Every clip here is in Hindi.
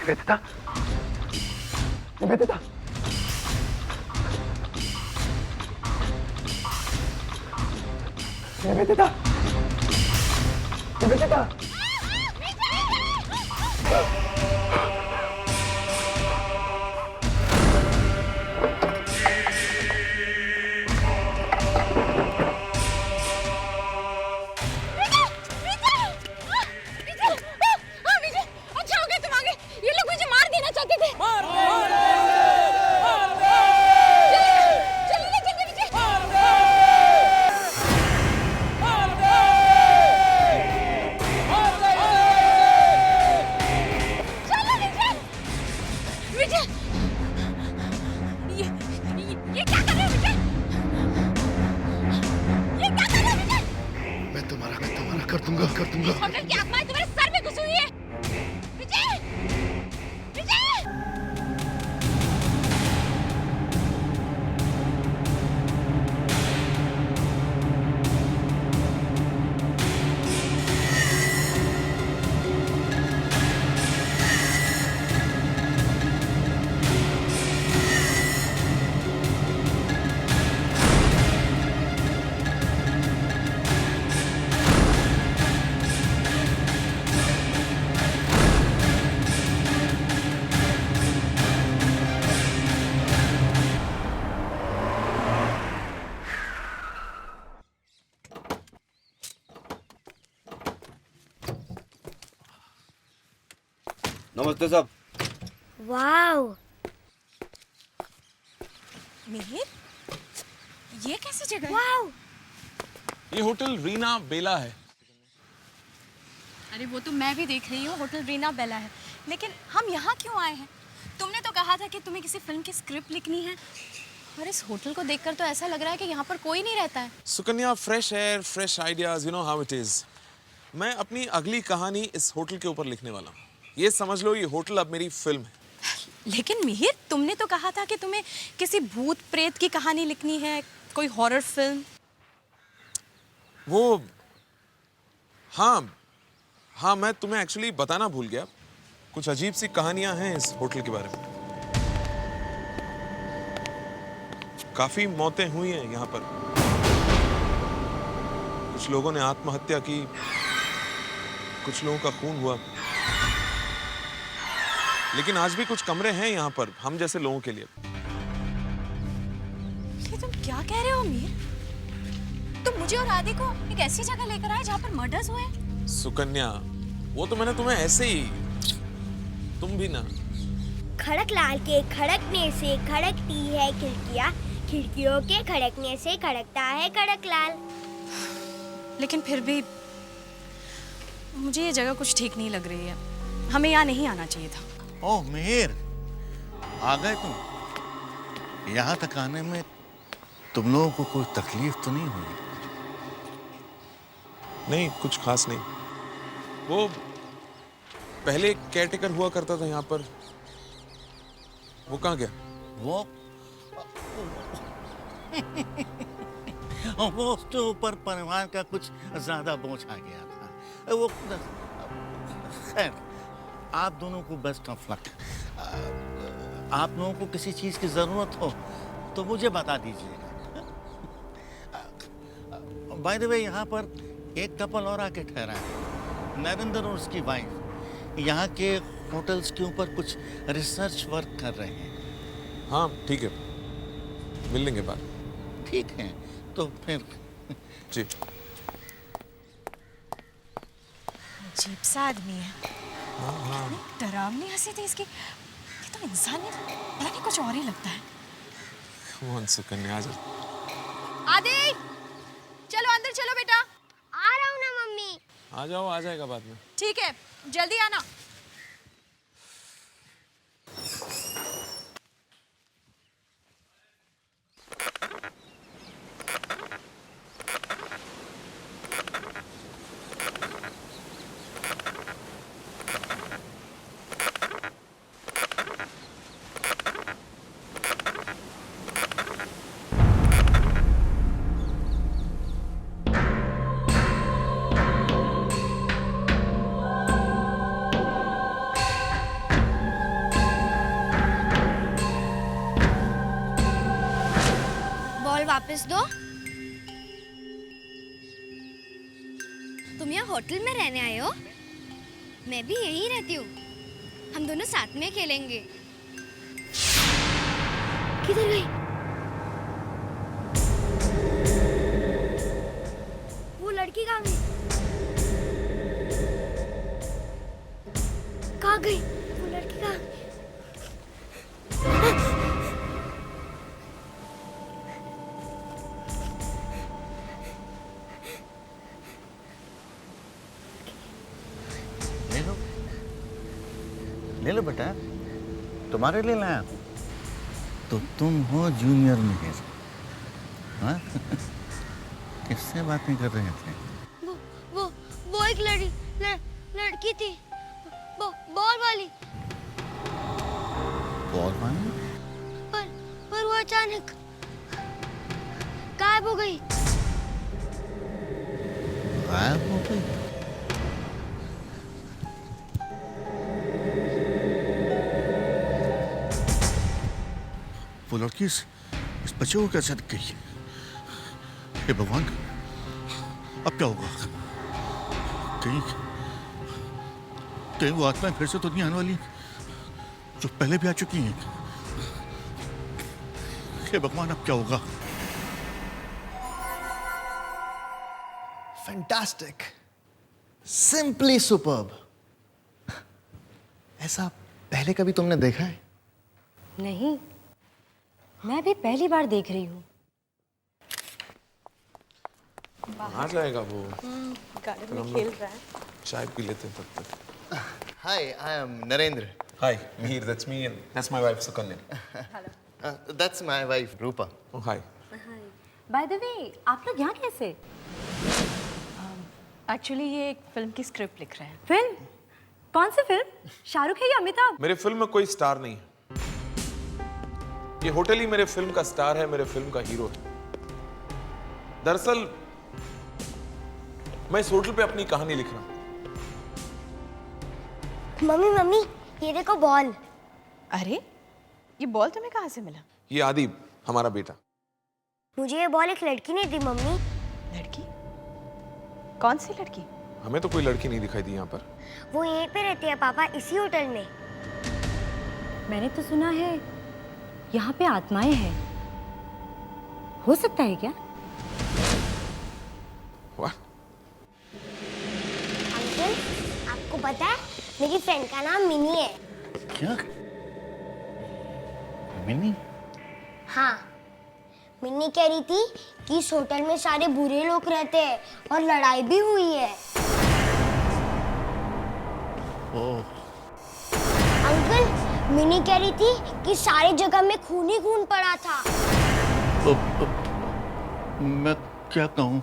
निवेदिता, निवेदिता, निवेदिता, निवेदिता। कर दूंगा होटल की आत्मा तुम्हारे सर में घुसी हुई है। विजय! विजय! नमस्ते साहब। वाओ! मिहिर, ये कैसी जगह है? वाओ! ये होटल रीना बेला है। अरे वो तो मैं भी देख रही हूँ, होटल रीना बेला है। लेकिन हम यहाँ क्यों आए हैं? तुमने तो कहा था कि तुम्हें किसी फिल्म की स्क्रिप्ट लिखनी है। और इस होटल को देखकर तो ऐसा लग रहा है कि यहाँ पर कोई नहीं रहता है। Sukanya, fresh air, fresh ideas, you know how it is. मैं अपनी अगली कहानी इस होटल के ऊपर लिखने वाला हूँ। ये समझ लो, ये होटल अब मेरी फिल्म है। लेकिन मिहिर, तुमने तो कहा था कि तुम्हें किसी भूत प्रेत की कहानी लिखनी है, कोई हॉरर फिल्म। वो हाँ, मैं तुम्हें एक्चुअली बताना भूल गया। कुछ अजीब सी कहानियां हैं इस होटल के बारे में। काफी मौतें हुई हैं यहाँ पर। कुछ लोगों ने आत्महत्या की, कुछ लोगों का खून हुआ। लेकिन आज भी कुछ कमरे हैं यहाँ पर हम जैसे लोगों के लिए। ये तुम क्या कह रहे हो मिहिर? तुम मुझे और आदि को एक ऐसी जगह लेकर आए जहाँ पर मर्डर्स हुए। सुकन्या, वो तो मैंने तुम्हें ऐसे ही, तुम भी ना। खड़कलाल के खड़कने से खड़कती है खिड़कियाँ, खिड़कियों के खड़कने से खड़कता है खड़कलाल। लेकिन फिर भी मुझे ये जगह कुछ ठीक नहीं लग रही है। हमें यहाँ नहीं आना चाहिए था। ओह मिहिर, आ गए तुम। यहाँ तक आने में तुम लोगों को कोई तकलीफ तो नहीं हुई? नहीं, कुछ खास नहीं। वो पहले केयरटेकर हुआ करता था यहाँ पर, वो कहाँ गया? वो उसके ऊपर परिवार का कुछ ज्यादा बोझ आ गया था। वो खैर, आप दोनों को बेस्ट ऑफ लक। आप लोगों को किसी चीज की जरूरत हो तो मुझे बता दीजिएगा। बाय द वे, यहाँ पर एक कपल और आके ठहरा है, नरेंद्र और उसकी वाइफ। यहाँ के होटल्स के ऊपर कुछ रिसर्च वर्क कर रहे हैं। हाँ ठीक है, मिल लेंगे बात। ठीक है, तो फिर जी। अजीब सा आदमी है। डरावनी हंसी थी इसकी। ये तो इंसान नहीं, पता नहीं कुछ और ही लगता है। कौन सुकन्या, आ जा। आदि, चलो अंदर चलो बेटा। आ रहा हूँ ना मम्मी। आ जाओ, आ जाएगा बाद में। ठीक है, जल्दी आना। वापस दो। तुम यहाँ होटल में रहने आए हो? मैं भी यहीं रहती हूँ। हम दोनों साथ में खेलेंगे। किधर गई? वो लड़की कहाँ गई? कहाँ गई वो लड़की? कहाँ? ले लो, ले लो बेटा, तुम्हारे लिए लाया। तो तुम हो जूनियर मिहिर, हाँ? किससे बातें कर रहे थे? वो एक लड़की थी, बॉल वाली। बॉल वाली? पर वो अचानक गायब हो गई। गायब हो गई? वो लड़की इस बच्चे को कैसे दिख गई? हे भगवान, अब क्या होगा? कहीं कहीं वो आत्माएं फिर से तो नहीं आने वाली जो पहले भी आ चुकी हैं? हे भगवान, अब क्या होगा? Fantastic, simply superb. ऐसा पहले कभी तुमने देखा है? नहीं, मैं भी पहली बार देख रही हूँ। आ जाएगा वो। गार्डन में खेल रहा है। चाय पी लेते हैं तब तक। Hi, I am Narendra. Hi, Mihir, that's me and that's my wife Sukanya. That's my wife Rupa. Oh, hi. By the way, आप लोग यहाँ कैसे? एक्चुअली ये एक फिल्म की स्क्रिप्ट लिख रहे हैं। फिल्म? कौन सी फिल्म? शाहरुख है या अमिताभ? मेरे फिल्म में कोई स्टार नहीं है। ये होटल ही मेरे फिल्म का स्टार है, मेरे फिल्म का हीरो है। दरअसल मैं इस होटल पे अपनी कहानी लिख रहा हूँ। मम्मी, ये देखो बॉल। अरे, ये बॉल तुम्हें कहाँ से मिला? ये आदिब, हमारा बेटा। मुझे ये बॉल एक लड़की ने दी मम्मी। लड़की? कौन सी लड़की? हमें तो कोई लड़की नहीं दिखाई दी यहाँ पर। वो यहीं पे रहती है पापा, इसी होटल में। मैंने तो सुना है यहाँ पे आत्माएं हैं। हो सकता है क्या? वाह, अंकल, आपको पता है मेरी फ्रेंड का नाम मिनी है। क्या? मिनी? हाँ, मिन्नी कह रही थी कि इस होटल में सारे बुरे लोग रहते हैं और लड़ाई भी हुई है। ओह, अंकल, मिनी कह रही थी कि सारी जगह में खून ही खून पड़ा था। मैं क्या कहूँ?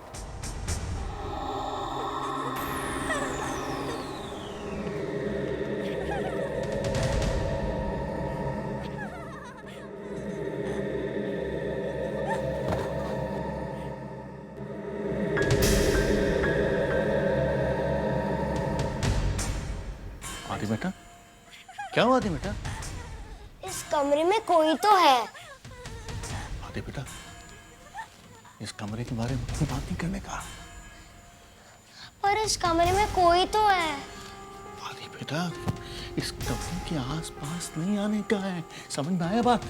आदि बेटा, क्या हुआ आदि बेटा? इस कमरे में कोई तो है। आदि बेटा, इस कमरे के बारे में बात नहीं करने का। पर इस कमरे में कोई तो है। आदि बेटा, इस कमरे के आसपास नहीं आने का है, समझ में आया बात?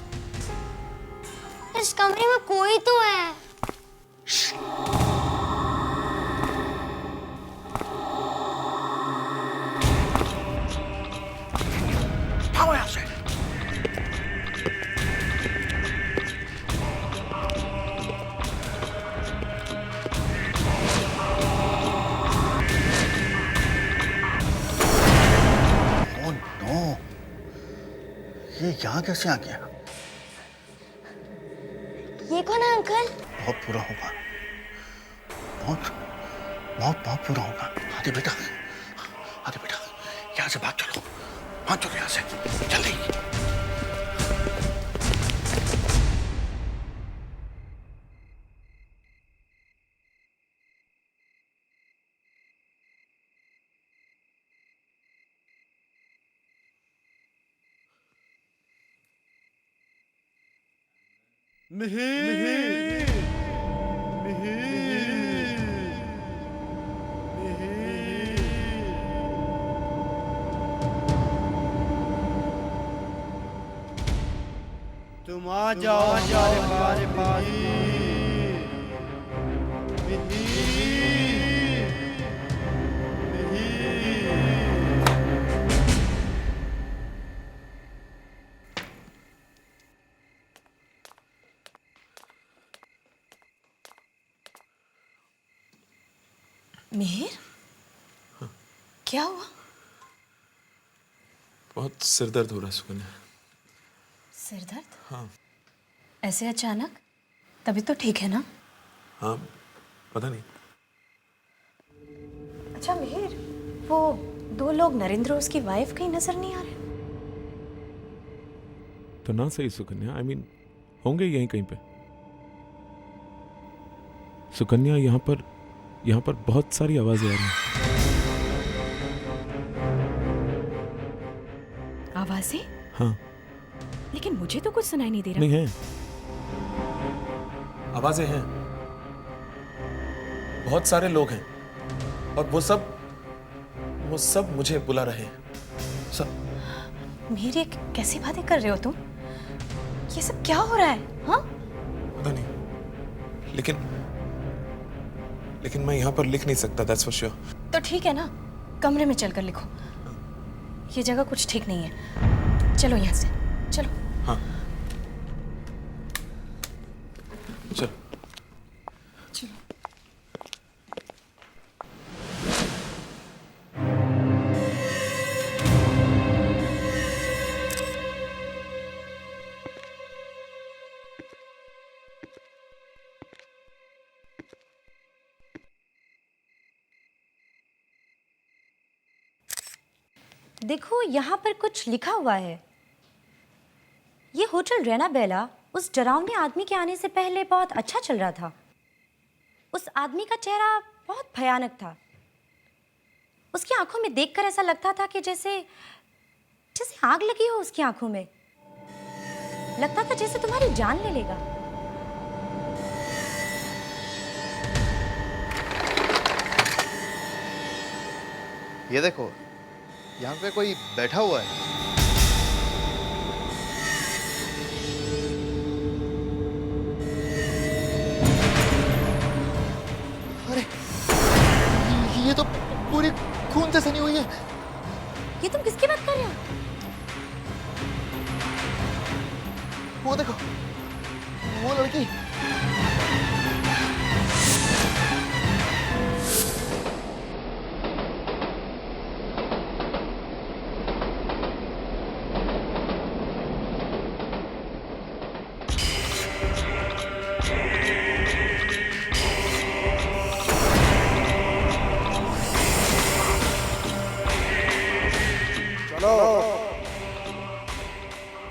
इस कमरे में कोई तो है। भागो यहाँ से। ओह नो, ये यहाँ कैसे आ गया? ये कौन है अंकल? बहुत बुरा होगा, बहुत बहुत बहुत बुरा होगा। आदि बेटा, आदि बेटा, यहाँ से भाग चलो, भाग चलो यहाँ से, जल्दी। तुम आ जाओ हमारे पास। मिहिर, क्या हुआ? बहुत सिर दर्द हो रहा है सुकन्या। सिर दर्द? हाँ। ऐसे अचानक? तभी तो ठीक है ना? हाँ, पता नहीं। अच्छा मिहिर, वो 2 लोग नरेंद्र और उसकी वाइफ कहीं नजर नहीं आ रहे? तो ना सही सुकन्या, आई मीन होंगे यहीं कहीं पे। सुकन्या, यहाँ पर बहुत सारी आवाजें आ रही हैं। आवाजें? हाँ। लेकिन मुझे तो कुछ सुनाई नहीं दे रहा। नहीं है, आवाजें हैं, बहुत सारे लोग हैं और वो सब मुझे बुला रहे हैं, सब। मिहिर, ये कैसी बातें कर रहे हो तुम? ये सब क्या हो रहा है? हाँ? पता नहीं, लेकिन मैं यहाँ पर लिख नहीं सकता, दैट्स फॉर श्योर। तो ठीक है ना, कमरे में चलकर लिखो। ये जगह कुछ ठीक नहीं है। चलो यहाँ से, चलो। हाँ, चलो। चलो। देखो, यहाँ पर कुछ लिखा हुआ है। ये होटल रैना बेला उस डरावने आदमी के आने से पहले बहुत अच्छा चल रहा था। उस आदमी का चेहरा बहुत भयानक था। उसकी आंखों में देखकर ऐसा लगता था कि जैसे आग लगी हो उसकी आंखों में। लगता था जैसे तुम्हारी जान ले लेगा। ये देखो, यहाँ पे कोई बैठा हुआ है। अरे, ये तो पूरी खून से सनी हुई है। ये तुम किसकी बात कर रहे हो? वो देखो, वो लड़की।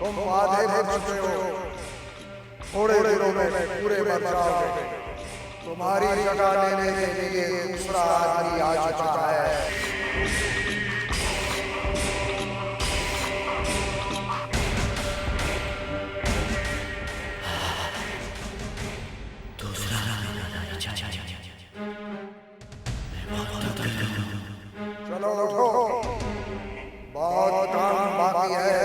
तुम आधे मर चुके हो, थोड़े दिनों में पूरे मर जाओगे। तुम्हारी जगह लेने के लिए दूसरा आदमी आ चुका है। चलो उठो, बहुत काम बाकी है।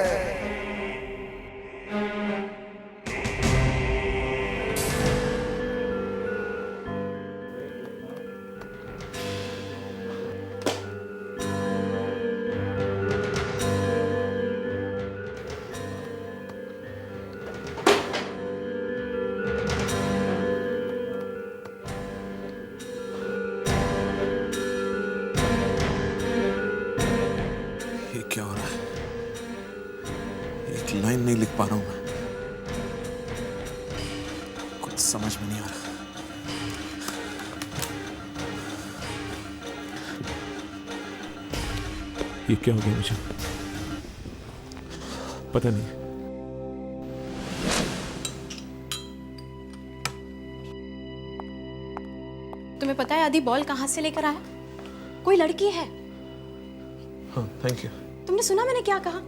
ये क्या हो रहा है? एक लाइन नहीं लिख पा रहा हूं मैं। कुछ समझ में नहीं आ रहा। ये क्या हो गया मुझे? पता नहीं। तुम्हें पता है आदि बॉल कहाँ से लेकर आया? कोई लड़की है। हाँ, थैंक यू। तुमने सुना मैंने क्या कहा?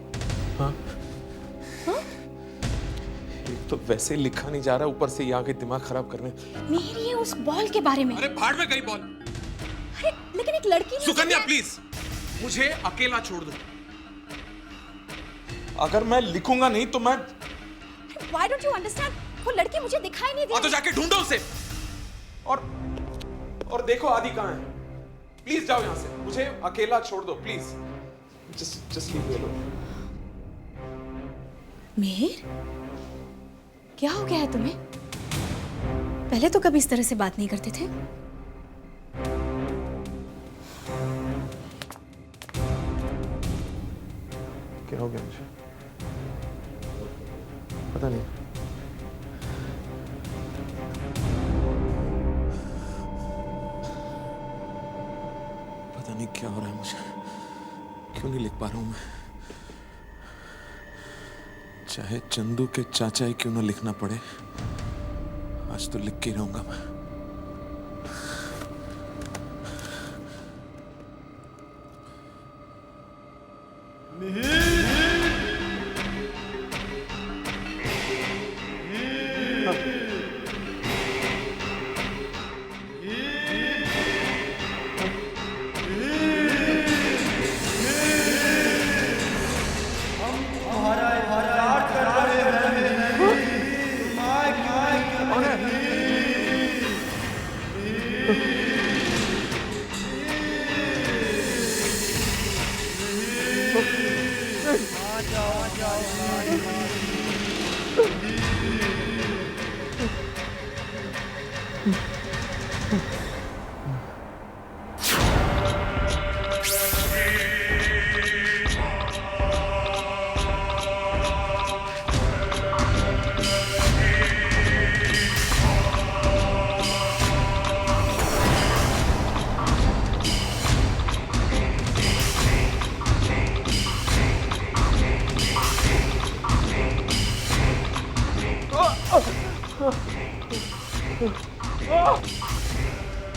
हाँ। हाँ? तो वैसे लिखा नहीं जा रहा, ऊपर से ये आके दिमाग खराब करने। मिहिर, ये उस बॉल के बारे में। अरे भाड़ में गई बॉल। अरे लेकिन एक लड़की ने सुकन्या प्लीज मुझे अकेला छोड़ दो। अगर मैं लिखूंगा नहीं तो मैं Why don't you understand? वो लड़की मुझे दिखाई नहीं दी। तो जाके ढूंढो उसे। और देखो आदि कहाँ है। प्लीज जाओ यहाँ से, मुझे अकेला छोड़ दो please. Just leave me alone. Mihir, क्या हो गया है तुम्हें? पहले तो कभी इस तरह से बात नहीं करते थे। क्या हो गया मुझे? पता नहीं। पता नहीं क्या हो रहा है मुझे, क्यों नहीं लिख पा रहा हूं मैं। चाहे चंदू के चाचा ही क्यों ना लिखना पड़े, आज तो लिख के ही रहूंगा मैं।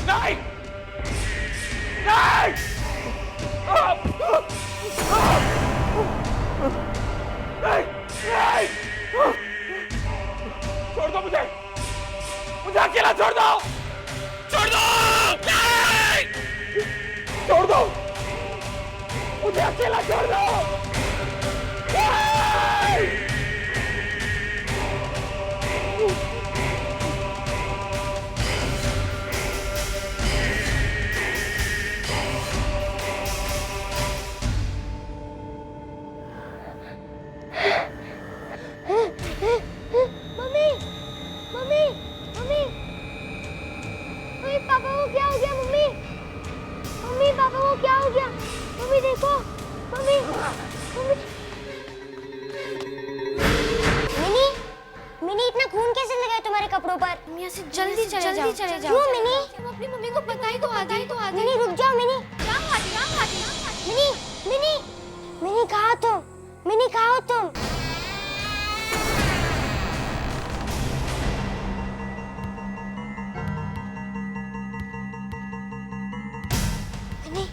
नहीं! नहीं! नहीं! छोड़ दो मुझे! मुझे अकेला छोड़ दो! छोड़ दो! नहीं! छोड़ दो! मुझे अकेला छोड़ दो! नहीं! जल्दी चले जाओ। क्यों मिनी? अपनी मम्मी को बताई तो आधा ही तो आधा। मिनी रुक जाओ मिनी। क्या आधी? मिनी मिनी मिनी कहाँ हो तुम? मिनी कहाँ हो तुम? मिनी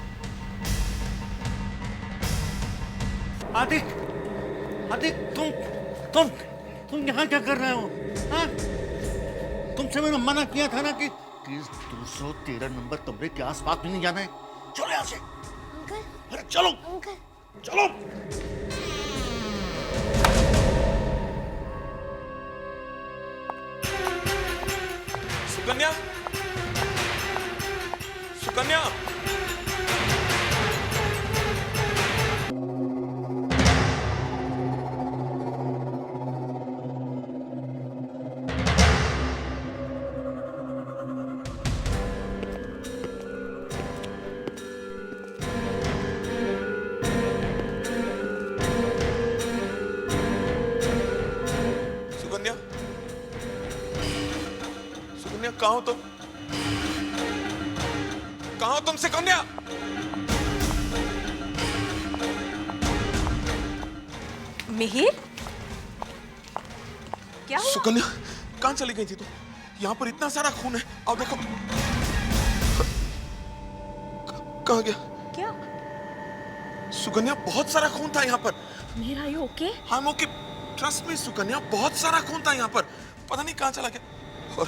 आदिक, आदिक तुम यहाँ क्या कर रहे हो? हाँ? तुमसे मैंने मना किया था ना कि 213 नंबर कमरे के आसपास भी नहीं जाना है। चलो यहाँ से। अंकल, अरे चलो अंकल। चलो। सुकन्या, सुकन्या, कहाँ हो तुम? कहाँ हो तुम सुकन्या? मिहिर, क्या हुआ? सुकन्या कहाँ चली गई थी तुम? यहाँ पर इतना सारा खून है, आओ देखो। कहाँ गया? क्या? सुकन्या बहुत सारा खून था यहाँ पर। Mihir, are you okay? हाँ ओके। ट्रस्ट में सुकन्या, बहुत सारा खून था यहाँ पर, पता नहीं कहाँ चला गया।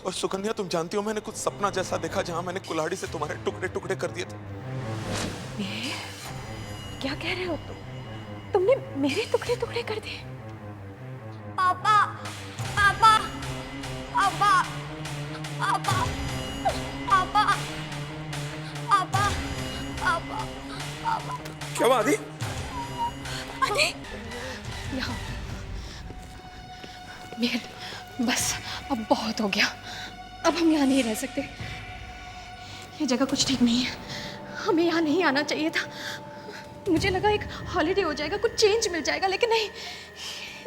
और सुकन्या, तुम जानती हो मैंने कुछ सपना जैसा देखा जहां मैंने कुल्हाड़ी से तुम्हारे टुकड़े टुकड़े कर दिए थे। क्या कह रहे हो तुम? तुमने मेरे टुकड़े टुकड़े कर दिए? पापा पापा पापा पापा पापा पापा पापा पापा। क्या हुआ आदि? आदि यहाँ मेहर, बस अब बहुत हो गया। अब हम यहाँ नहीं रह सकते। ये जगह कुछ ठीक नहीं है। हमें यहाँ नहीं आना चाहिए था। मुझे लगा एक हॉलिडे हो जाएगा, कुछ चेंज मिल जाएगा, लेकिन नहीं,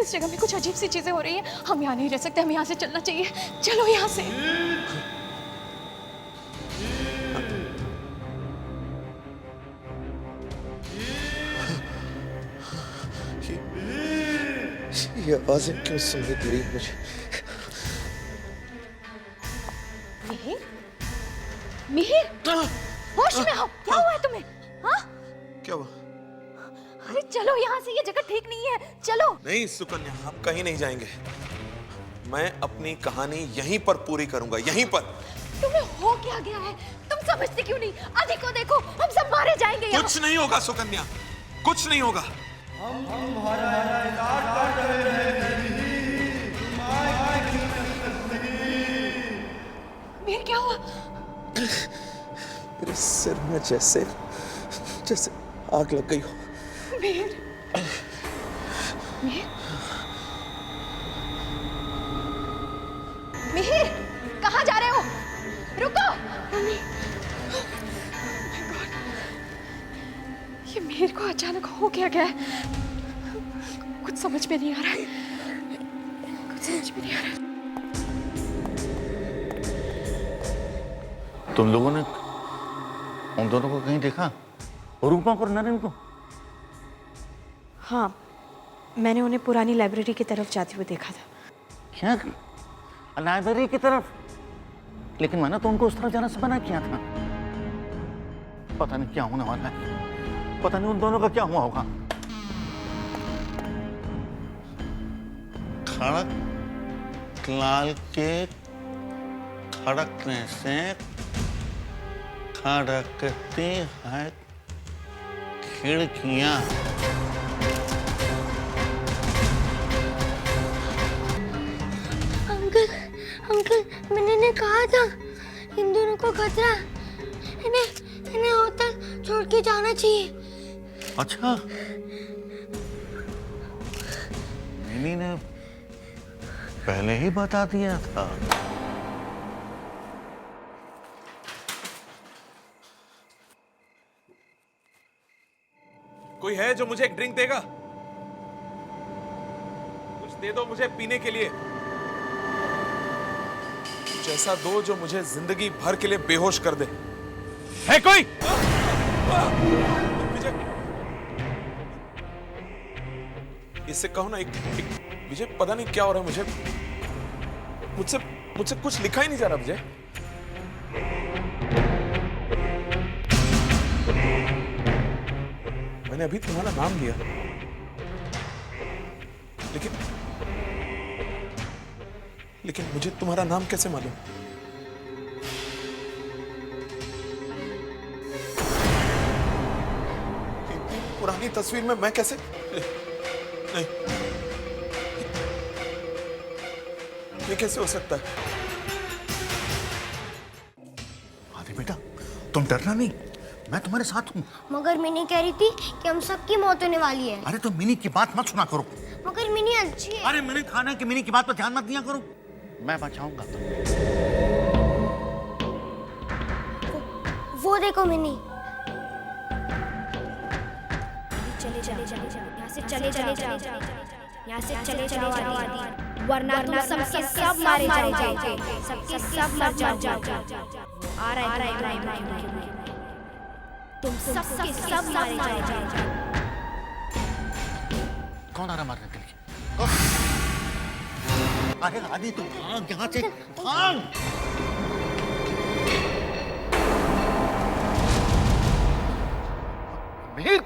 इस जगह में कुछ अजीब सी चीजें हो रही हैं। हम यहाँ नहीं रह सकते, हमें यहाँ से चलना चाहिए। चलो यहाँ से। ये आवाजें क्यों सुनने दे रही है मुझे? मिहिर, मिहिर, होश में आओ। क्या हुआ है तुम्हें? हाँ? क्या हुआ? अरे चलो यहाँ से, ये जगह ठीक नहीं है। चलो। नहीं सुकन्या, हम कहीं नहीं जाएंगे। मैं अपनी कहानी यहीं पर पूरी करूंगा, यहीं पर। तुम्हें हो क्या गया है? तुम समझते क्यों नहीं? आदि को देखो, हम सब मारे जाएंगे यहाँ। कुछ नहीं होगा सुकन्या, कुछ नहीं होगा। मिहिर, क्या हुआ? मेरे सिर में जैसे आग लग गई हो। मिहिर, मिहिर, मिहिर, कहाँ जा रहे हो? रुको। मम्मी, ये मिहिर को अचानक हो क्या गया है? कुछ समझ में नहीं आ रहा है। कुछ समझ में नहीं आ रहा है। तुम लोगों ने उन दोनों को कहीं देखा? रूपा और नरेन को? हाँ, मैंने उन्हें पुरानी लाइब्रेरी की तरफ जाते हुए देखा था। क्या? लाइब्रेरी की तरफ? लेकिन मैंने तो उनको उस तरफ जाना से मना किया था। पता नहीं क्या होने वाला है, पता नहीं उन दोनों का क्या हुआ होगा। खड़क लाल के खड़कने से खड़कती है खिड़कियां। अंकल, मैंने कहा था इन दोनों को खतरा। इन्हें होटल छोड़ के जाना चाहिए। अच्छा, मिनी ने पहले ही बता दिया था। कोई है जो मुझे एक ड्रिंक देगा? कुछ दे दो मुझे पीने के लिए। कुछ ऐसा दो जो मुझे जिंदगी भर के लिए बेहोश कर दे। है कोई? विजय, इससे कहो ना, एक विजय, पता नहीं क्या हो रहा है मुझे। मुझसे कुछ लिखा ही नहीं जा रहा विजय। मैंने अभी तुम्हारा नाम लिया, लेकिन मुझे तुम्हारा नाम कैसे मालूम? इतनी पुरानी तस्वीर में मैं कैसे? नहीं, ये कैसे हो सकता है? आदि बेटा, तुम डरना नहीं, मैं तुम्हारे साथ हूँ। मगर मिनी कह रही थी कि हम सबकी मौत होने वाली है। अरे तो मिनी की बात मत सुना करो। मगर मिनी अच्छी है। अरे मैंने कहा ना कि मिनी की बात पर ध्यान मत दिया करो। मैं बचाऊंगा। वो देखो मिनी। चले जाओ यहाँ से चले जाओ आदि, वरना तुम सबके सब मारे जाओगे। सबके सब मर जाओगे। आ रहा है तुम सबके सब मारे जाओगे। कौन आ रहा मारने के लिए? अरे आदि तुम भाग यहाँ से, भाग। मिहिर,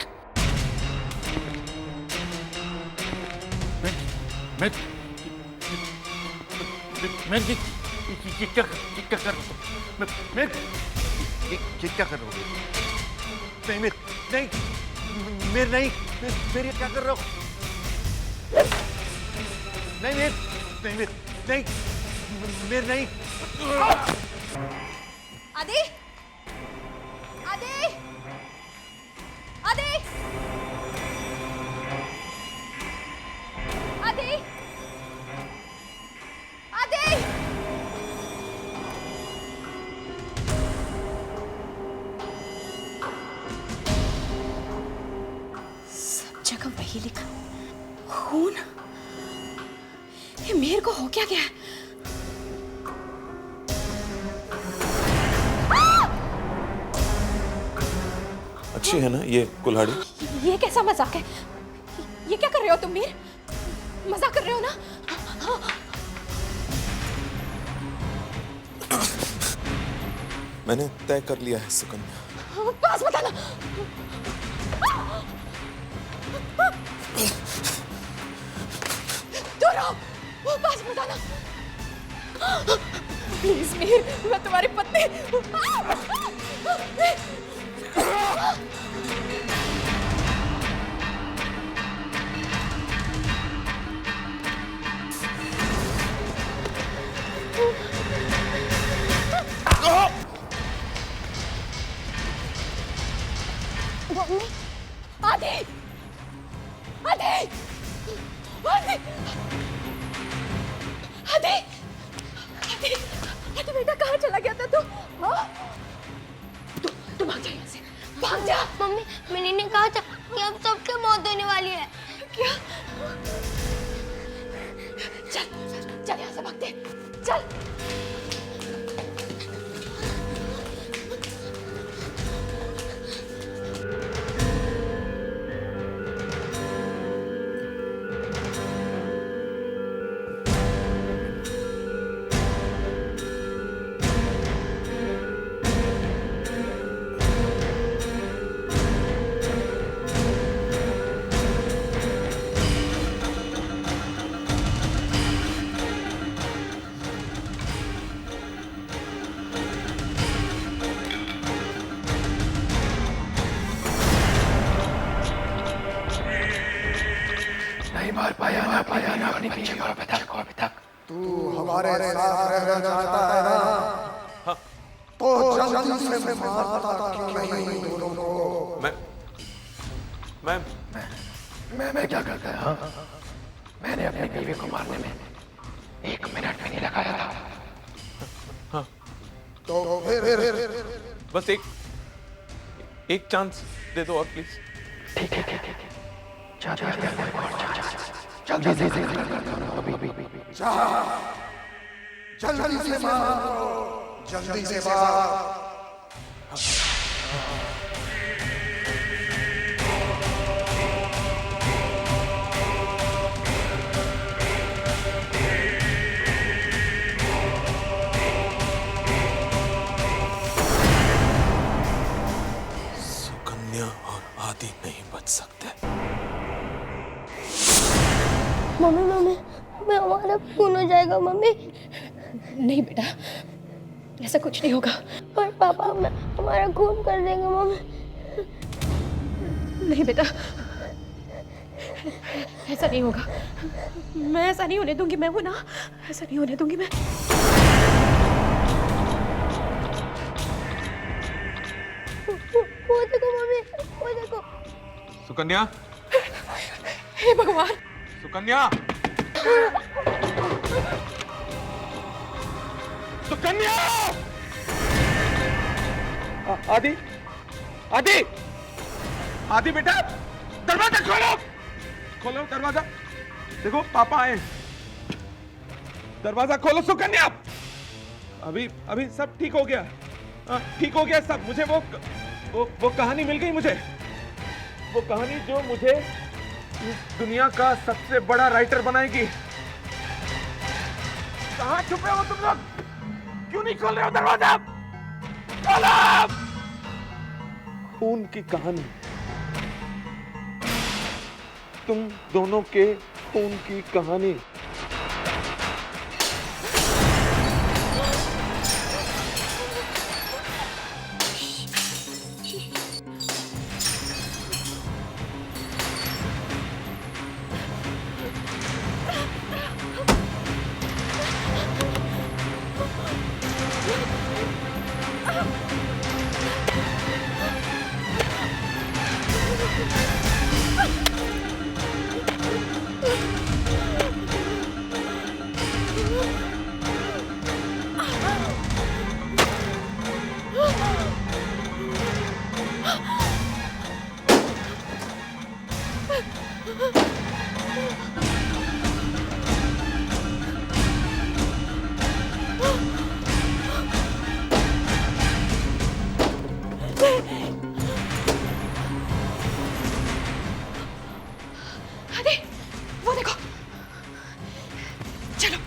मैं क्या कर रहा हूँ? मैं क्या कर रहा हूँ? नहीं मेरे क्या कर रहा हूँ? नहीं मेरे नहीं। आदि आदि आदि आदि आदि सब जगह वही लिखा, खून। ये मेरे को हो क्या गया? अच्छी है ना ये कुल्हाड़ी? ये कैसा मजाक है? ये क्या कर रहे हो तुम मीर? मजाक कर रहे हो ना? मैंने तय कर लिया है सुकन्या। पास मत आना। दूर रहो, पास मत आना। प्लीज मीर, मैं तुम्हारी पत्नी। आदि आदि आदि आदि आदि आदि बेटा कहाँ चला गया था तू? तू भाग जा यहाँ से, भाग जा। मम्मी मैंने ने कहा था कि अब सबके मौत होने वाली है। क्या? चल चल यहाँ से भागते, चल। तू हमारे साथ रहना चाहता है ना? तो जल्दी से मारता क्यों नहीं दोनों को? मैं क्या करता है? मैंने अपनी बीवी को मारने में 1 मिनट भी नहीं लगाया था। तो फिर बस एक चांस दे दो और प्लीज। ठीक है जल्दी से जा, जल्दी से मार, जल्दी से मार। सुकन्या और आदि नहीं बच सकते। मम्मी हमारा खून हो जाएगा मम्मी। नहीं बेटा, ऐसा कुछ नहीं होगा। और पापा हमारा खून कर देंगे मम्मी। नहीं बेटा, ऐसा नहीं होगा। मैं ऐसा नहीं होने दूंगी, मैं हूं ना, ऐसा नहीं होने दूंगी मैं। वो देखो मम्मी, वो देखो। सुकन्या, हे भगवान। सुकन्या, सुकन्या! आदि, आदि, आदि बेटा, दरवाजा खोलो, खोलो दरवाजा। देखो पापा आए, दरवाजा खोलो। सुकन्या, अभी सब ठीक हो गया, ठीक हो गया सब। मुझे वो कहानी मिल गई मुझे, वो कहानी जो मुझे इस दुनिया का सबसे बड़ा राइटर बनाएगी। कहाँ छुपे हो तुम लोग? क्यों नहीं खोल रहे हो दरवाजा? खोलो! खून की कहानी, तुम दोनों के खून की कहानी। अरे वो देखो, चलो।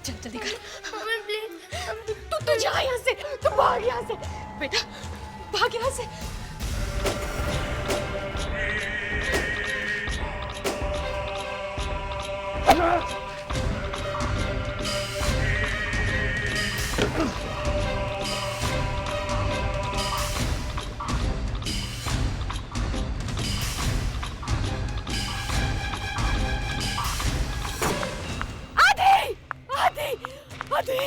चल जल्दी कर। Mummy please. तू जा यहाँ से, तू भाग यहाँ से बेटा, भाग यहाँ से। आदि, आदि, आदि।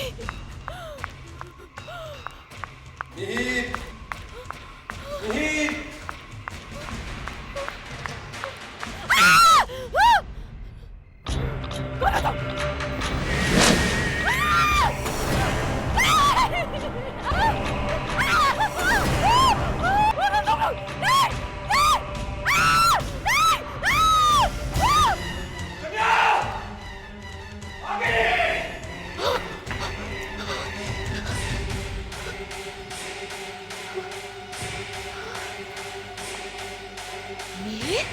मिहिर,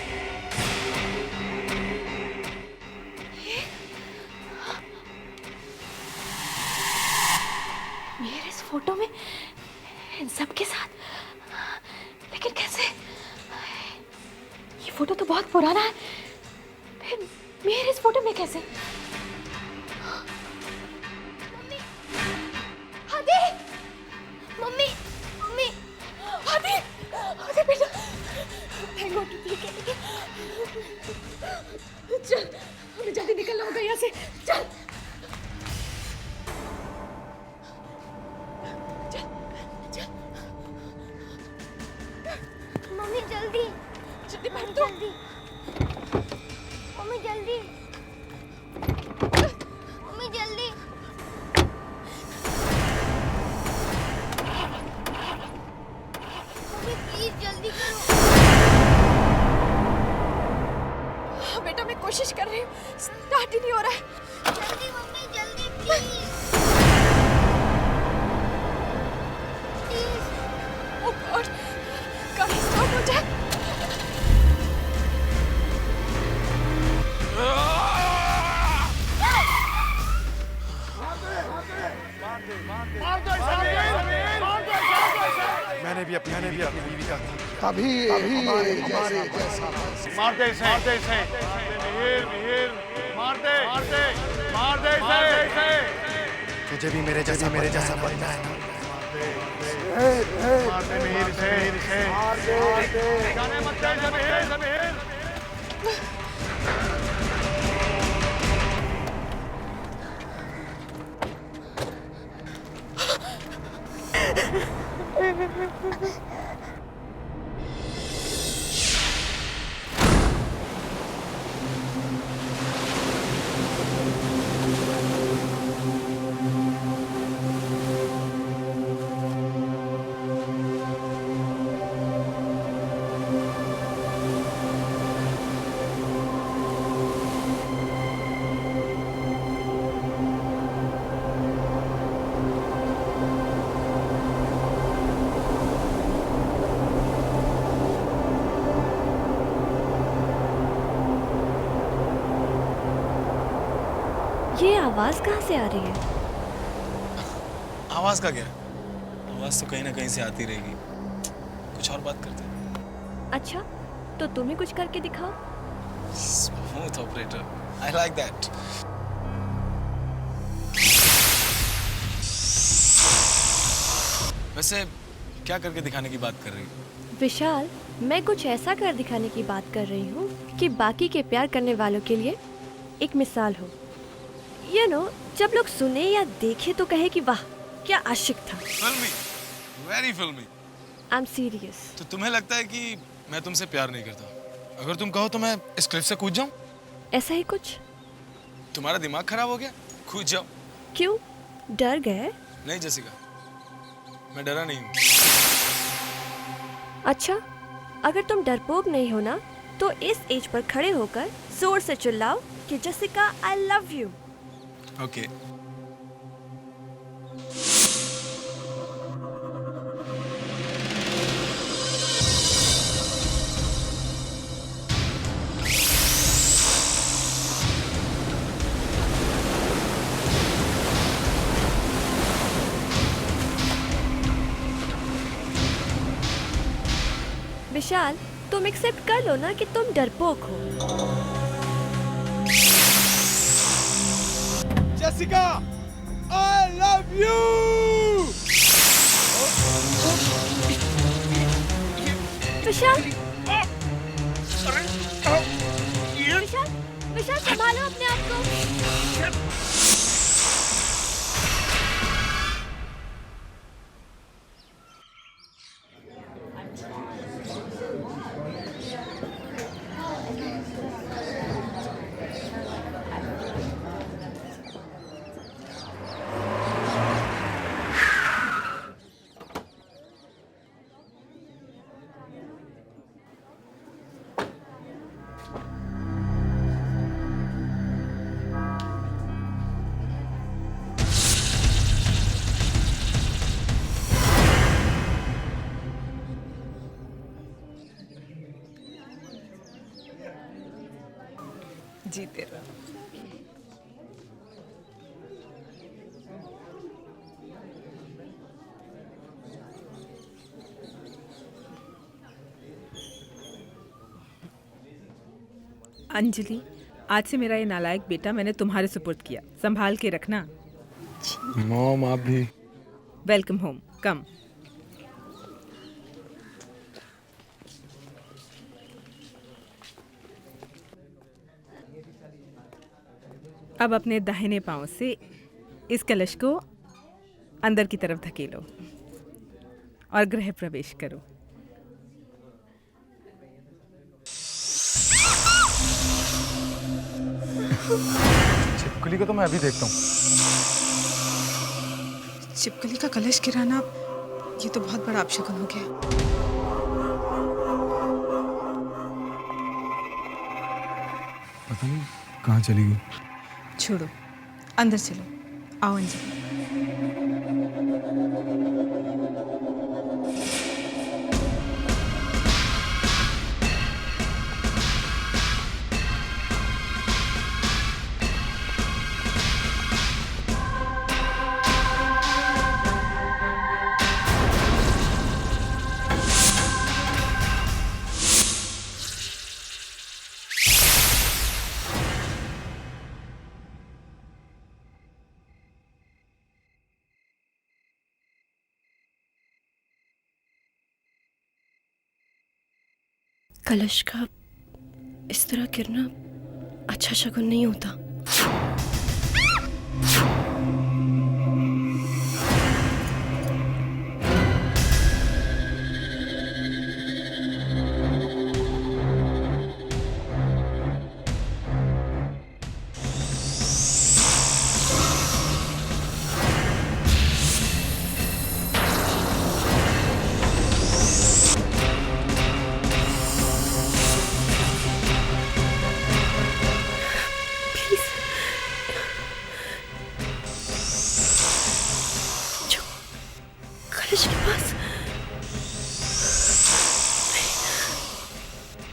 मिहिर, मेरे इस फोटो में इन सब के साथ, लेकिन कैसे? ये फोटो तो बहुत पुराना है, फिर मेरे इस फोटो में कैसे? मम्मी, आदि, मम्मी, मम्मी, आदि, आदि बेटा, थैंक गॉड तू ठीक है। चल, हमें जल्दी निकलना होगा यहाँ से, चल। मम्मी जल्दी, जल्दी बैठ दो। जल्दी, मम्मी जल्दी, मम्मी जल्दी। मम्मी प्लीज जल्दी करो। हाँ बेटा, मैं कोशिश कर रही हूँ, स्टार्ट ही नहीं हो रहा है। जल्दी मम्मी जल्दी प्लीज। प्लीज। ओ गॉड, गाड़ी स्टार्ट हो जाए। मैंने भी अपनी बीवी का तभी हमारे जैसा मारते इसे, मारते इसे, मिहिर, मिहिर, मारते, मारते, मारते इसे। तुझे भी मेरे जैसा बनना है। मारते मिहिर इसे, जाने मत दे इसे, मिहिर, मिहिर। आवाज कहाँ से आ रही है? आवाज का क्या? आवाज तो कहीं ना कहीं से आती रहेगी। कुछ और बात करते हैं। अच्छा, तो तुम ही कुछ करके दिखाओ। Smooth operator, I like that. वैसे क्या करके दिखाने की बात कर रही हो? विशाल, मैं कुछ ऐसा कर दिखाने की बात कर रही हूँ कि बाकी के प्यार करने वालों के लिए एक मिसाल हो। You know, जब लोग सुने या देखे तो कहे कि वाह क्या आशिक था। फिल्मी, वेरी फिल्मी। I am serious. तो तुम्हें लगता है कि मैं तुमसे प्यार नहीं करता? अगर तुम कहो तो मैं इस क्लिफ से कूद जाऊं? ऐसा ही कुछ। तुम्हारा दिमाग खराब हो गया? कूद जाओ। क्यों, डर गए? नहीं जेसिका, मैं डरा नहीं हूँ। अच्छा, अगर तुम डरपोक नहीं हो ना, तो इस एज पर खड़े होकर जोर से चिल्लाओ कि Jessica I love you. Okay. Vishal, तुम एक्सेप्ट कर लो ना कि तुम डरपोक हो। Jessica, I love you! Vishal, Vishal, Vishal संभालो अपने आप को। जीते रहो। अंजलि, आज से मेरा ये नालायक बेटा मैंने तुम्हारे सुपुर्द किया, संभाल के रखना। मॉम, आप भी। वेलकम होम, कम। अब अपने दाहिने पांव से इस कलश को अंदर की तरफ धकेलो और गृह प्रवेश करो। छिपकली को तो मैं अभी देखता हूँ। छिपकली का कलश गिराना, ये तो बहुत बड़ा अपशकुन हो गया। पता नहीं कहाँ चली गई। छोड़ो, अंदर चलो। आओ अंजलि। कलश का इस तरह गिरना अच्छा शगुन नहीं होता।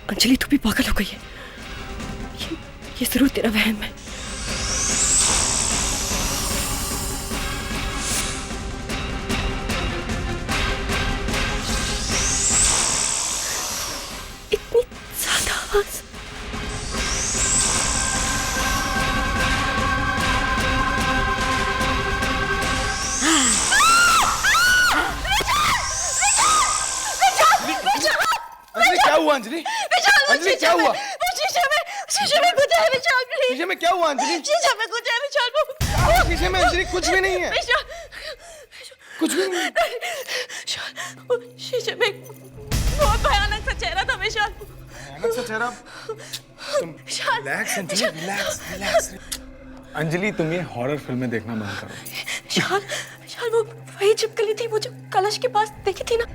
अंजलि, तू भी पागल हो गई है। ये जरूर तेरा वहम है। हुआ अंजलि? अंजलि क्या हुआ? शीशे में कुछ है विशाल प्लीज। शीशे में क्या हुआ अंजलि? शीशे में कुछ है विशाल। शीशे में अंजलि कुछ भी नहीं है। कुछ भी नहीं। शीशे में बहुत भयानक सा चेहरा था विशाल। भयानक सा चेहरा? Relax Anjali, relax relax. Anjali तुम ये हॉरर फिल्में देखना बंद करो। विशाल वो वही छिपकली थी वो जो कलश के पास देखी थी ना।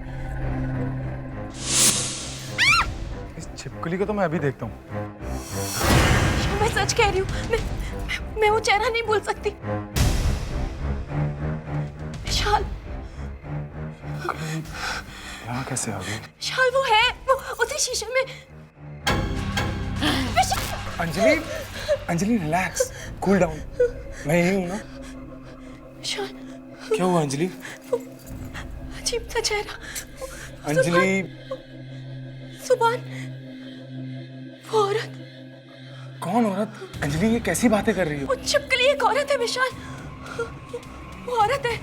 इस छिपकली को तो मैं अभी देखता हूँ। मैं सच कह रही हूँ, मैं वो चेहरा नहीं भूल सकती। विशाल यहाँ कैसे आ गई? विशाल वो है, वो उसी शीशे में। Anjali, Anjali relax, cool down. मैं यही हूँ ना। विशाल क्या हुआ अंजलि? अजीब सा चेहरा। अंजलि सुभान, वो औरत। कौन औरत? अंजलि ये कैसी बातें कर रही हो? वो छिपकली एक औरत है विशाल, वो औरत है।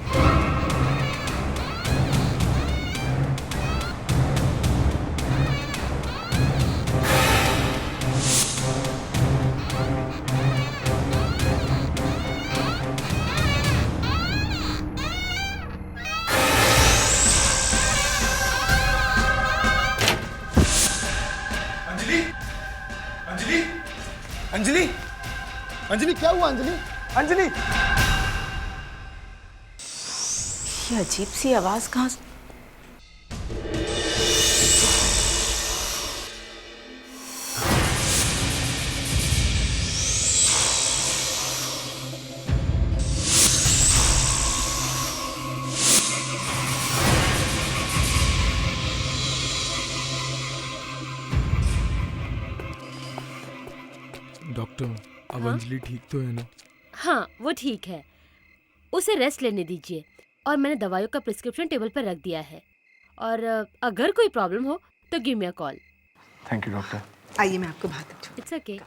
अंजलि, अंजलि क्या हुआ अंजलि? अंजलि ये अजीब सी आवाज कहाँ से? डॉक्टर, अब अंजलि ठीक तो है ना? हाँ वो ठीक है, उसे रेस्ट लेने दीजिए और मैंने दवाइयों का प्रिस्क्रिप्शन टेबल पर रख दिया है और अगर कोई प्रॉब्लम हो तो give me a call. Thank you doctor. आइए मैं आपको बात दूँ। It's okay.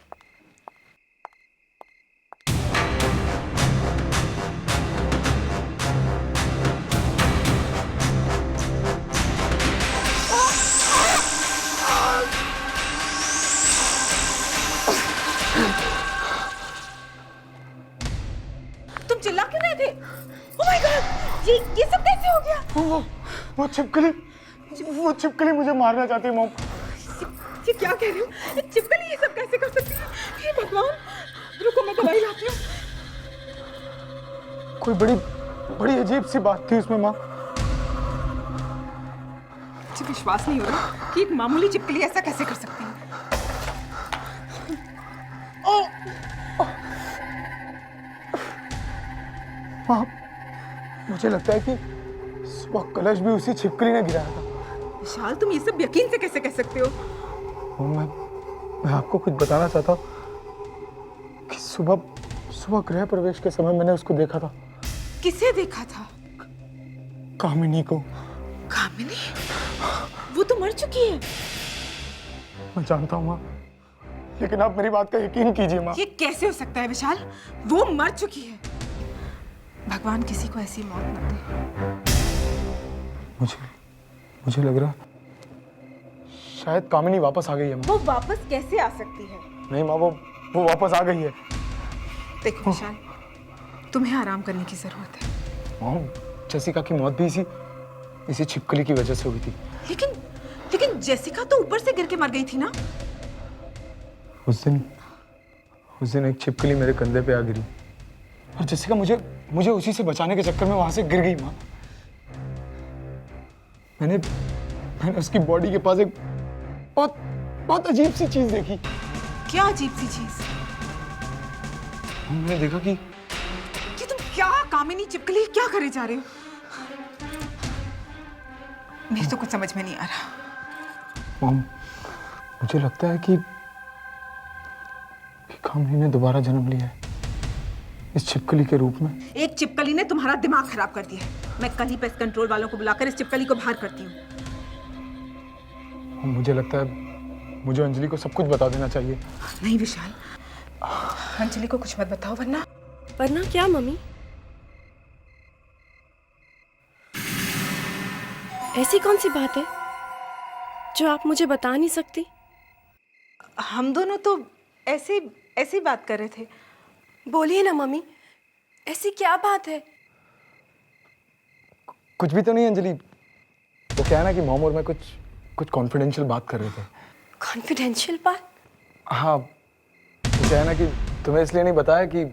तुम चिल्ला क्यों रहे थे? ओह माय गॉड, ये सब कैसे हो गया? वो छिपकली मुझे मारना चाहती है मॉम। ये क्या कह रही हो? छिपकली ये सब कैसे कर सकती है? हे भगवान, रुको मैं दवाई लाती हूँ। कोई बड़ी अजीब सी बात थी उसमें माँ। मुझे विश्वास नहीं हो रहा कि एक मामूली छिपकली ऐसा कैसे कर सकती है। माँ, मुझे लगता है कि सुबह कलश भी उसी छिपकली ने गिराया था। विशाल तुम ये सब यकीन से कैसे कह सकते हो? मैं आपको कुछ बताना चाहता कि सुबह गृह प्रवेश के समय मैंने उसको देखा था। किसे देखा था? कामिनी को। कामिनी? वो तो मर चुकी है। मैं जानता हूँ माँ, लेकिन आप मेरी बात का यकीन कीजिए माँ। ये कैसे हो सकता है विशाल? वो मर चुकी है। भगवान किसी को ऐसी मौत न दे। मुझे लग रहा शायद कामिनी वापस आ गई है माँ। वो वापस कैसे आ सकती है? नहीं माँ, वो वापस आ गई है। देखो विशाल, तुम्हें आराम करने की जरूरत है। माँ, जेसिका की मौत भी इसी छिपकली की वजह से हुई थी। लेकिन जेसिका तो ऊपर से गिर के मर गई थी ना? उस दिन एक छिपकली मेरे कंधे पे आ गिरी और जेसिका मुझे उसी से बचाने के चक्कर में वहां से गिर गई माँ। मैंने उसकी बॉडी के पास एक बहुत अजीब सी चीज देखी। क्या अजीब सी चीज? मैंने देखा कि तुम क्या कामिनी छिपकली क्या करे जा रहे हो? मेरे तो कुछ समझ में नहीं आ रहा। मॉम, मुझे लगता है कि कामिनी ने दोबारा जन्म लिया है इस छिपकली के रूप में। एक छिपकली ने तुम्हारा दिमाग खराब कर दिया है। मैं कल ही पेस्ट कंट्रोल वालों को बुलाकर इस छिपकली को बाहर करती हूँ। मुझे लगता है मुझे अंजलि को सब कुछ बता देना चाहिए। नहीं विशाल, अंजलि को कुछ मत बताओ वरना क्या मम्मी? ऐसी कौन सी बात है जो आप मुझे बता नहीं सकती? हम दोनों तो ऐसी बात कर रहे थे। बोलिए ना मम्मी, ऐसी क्या बात है? कुछ भी तो नहीं अंजलि। वो क्या है ना कि मॉम और मैं कुछ कॉन्फिडेंशियल बात कर रहे थे। कॉन्फिडेंशियल बात? हाँ, वो क्या है ना कि तुम्हें इसलिए नहीं बताया कि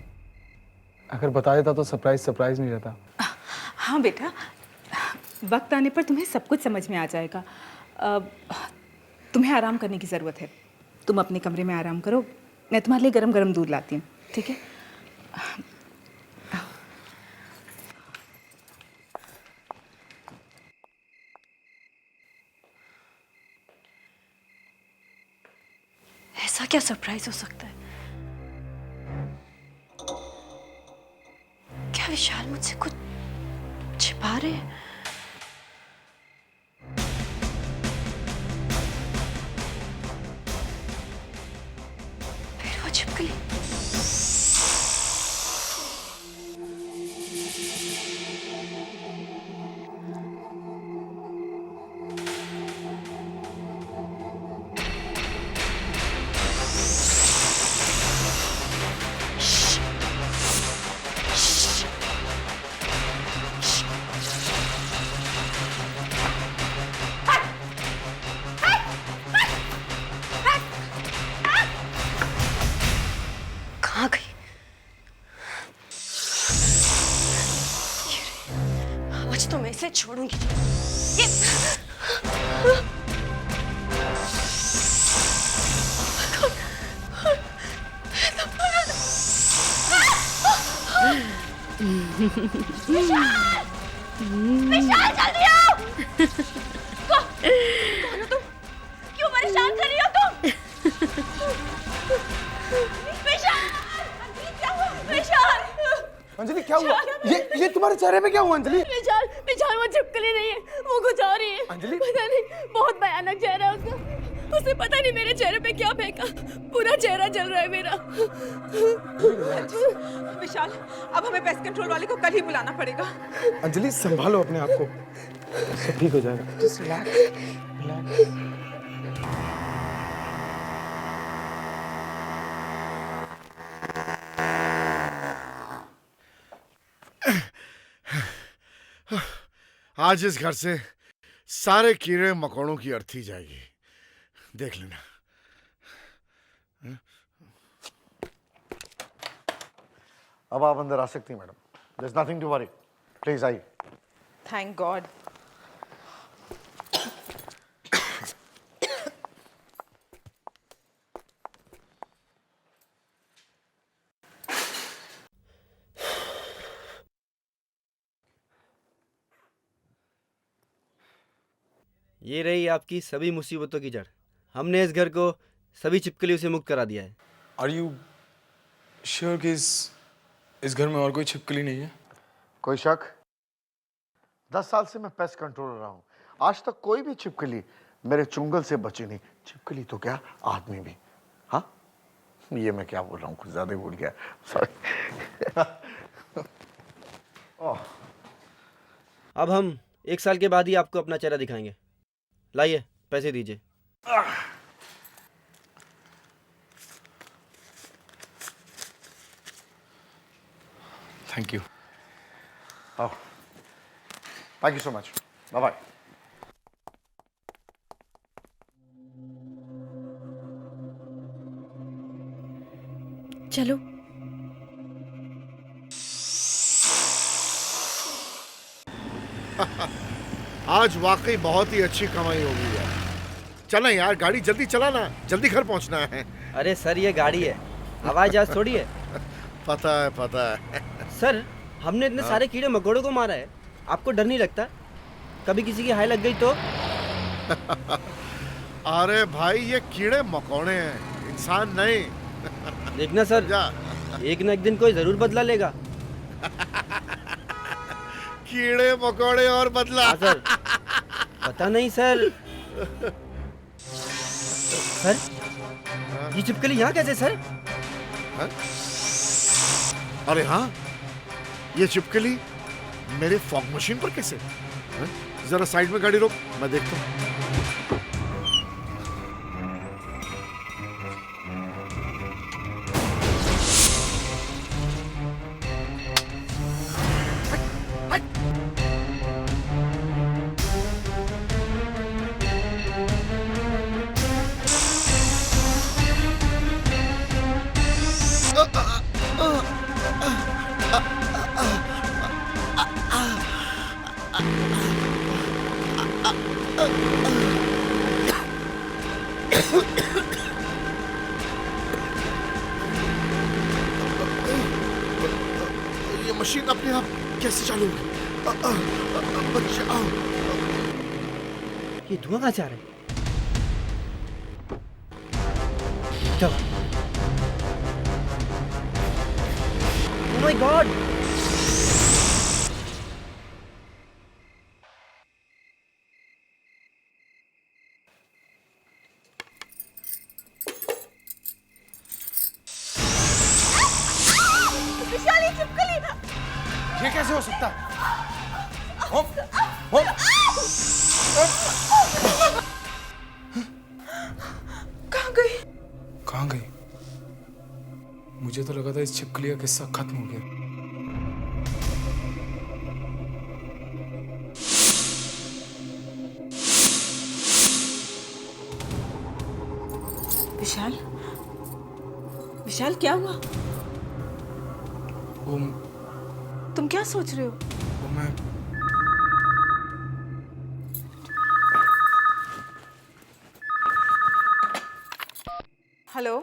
अगर बता देता तो सरप्राइज नहीं रहता। हाँ बेटा, वक्त आने पर तुम्हें सब कुछ समझ में आ जाएगा। तुम्हें आराम करने की ज़रूरत है। तुम अपने कमरे में आराम करो, मैं तुम्हारे लिए गरम गरम दूध लाती हूँ, ठीक है? ऐसा क्या सरप्राइज हो सकता है? क्या विशाल मुझसे कुछ छिपा रहे हैं? फिर वो छिपकली। कहाँ गई? आज तो मैं इसे छोड़ूंगी। विशाल जल्दी आओ! कौन हो तुम? क्यों परेशान कर रही हो तुम? विशाल! क्या हुआ? विशाल! अंजलि क्या हुआ? ये तुम्हारे चेहरे पे क्या हुआ अंजलि? विशाल वो छिपकली नहीं है, वो कुछ और ही है। अंजलि? पता नहीं, बहुत भयानक चेहरा है उसका। उसे पता नहीं मेरे चेहरे पे क्या फेंका, पूरा चेहरा जल रहा है मेरा। विशाल, अब हमें पेस्ट कंट्रोल वाले को कल ही बुलाना पड़ेगा। अंजलि संभालो अपने आप को, सब ठीक हो जाएगा। Just relax. आज इस घर से सारे कीड़े मकोड़ों की अर्थी जाएगी, देख लेना। अब आप अंदर आ सकती हैं madam. There's nothing to worry. Please आइए। Thank God. ये रही आपकी सभी मुसीबतों की जड़। हमने इस घर को सभी छिपकलियों से मुक्त करा दिया है। आर यू श्योर कि इस घर में और कोई छिपकली नहीं है? कोई शक? 10 साल से मैं पेस्ट कंट्रोलर रहा हूँ, आज तक कोई भी छिपकली मेरे चुंगल से बची नहीं। छिपकली तो क्या, आदमी भी। हाँ, ये मैं क्या बोल रहा हूँ, कुछ ज्यादा ही भूल गया, सॉरी। अब हम 1 साल के बाद ही आपको अपना चेहरा दिखाएंगे। लाइए, पैसे दीजिए। Thank you. Thank you so much. Bye bye. चलो। आज वाकई बहुत ही अच्छी कमाई होगी यार। चलें यार, गाड़ी जल्दी चलाना, जल्दी घर पहुंचना है। अरे सर, ये गाड़ी है, हवाई जहाज थोड़ी है। पता है। सर, हमने इतने सारे कीड़े मकोड़ों को मारा है, आपको डर नहीं लगता? कभी किसी की हाय लग गई तो? अरे भाई, ये कीड़े मकोड़े हैं, इंसान नहीं। देखना सर, एक न एक दिन कोई जरूर बदला लेगा। कीड़े मकोड़े और बदला? हाँ सर, पता नहीं सर। सर, ये छिपकली यहाँ कैसे सर? अरे हाँ, ये छिपकली मेरे फॉग मशीन पर कैसे? जरा साइड में गाड़ी रोक, मैं देखता हूँ। ये मशीन अपने आप कैसे चालू हुई? बचाओ। ये धुआं कहाँ से आ रहा है? चलो। Oh my God! विशाली चिपकली। ये कैसे हो सकता है? कहाँ गई? कहाँ गई? मुझे तो लगा था इस छिपकली का किस्सा खत्म हो गया। विशाल, विशाल क्या हुआ? वो तुम क्या सोच रहे हो? मैं हेलो